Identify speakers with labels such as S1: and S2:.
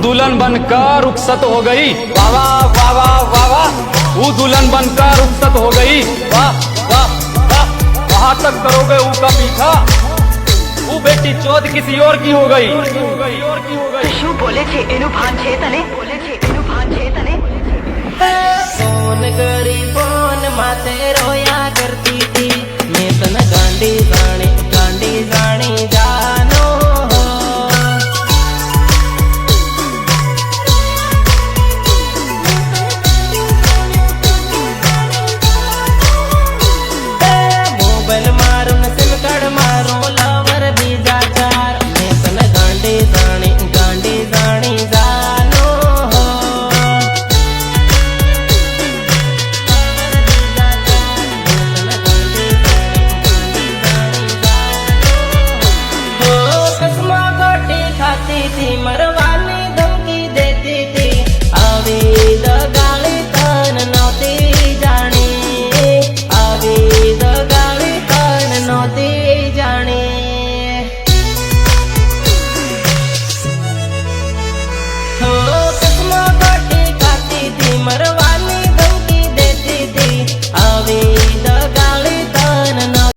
S1: दुल्हन बनकर रुखसत हो गई। वाह वाह वाह वाह वाह वाह। वो दुल्हन बनकर रुखसत हो गई। वाह वाह वाह। वहां तक करोगे ऊ का पीछा, वो बेटी चौथ किसी और की हो गई।
S2: શું બોલે છે એનું ભાન છે તને? બોલે છે એનું ભાન છે તને?
S3: ફોન કરી ફોન માથે રોયા કરતી હતી, મેં તને ગાંડી જાણી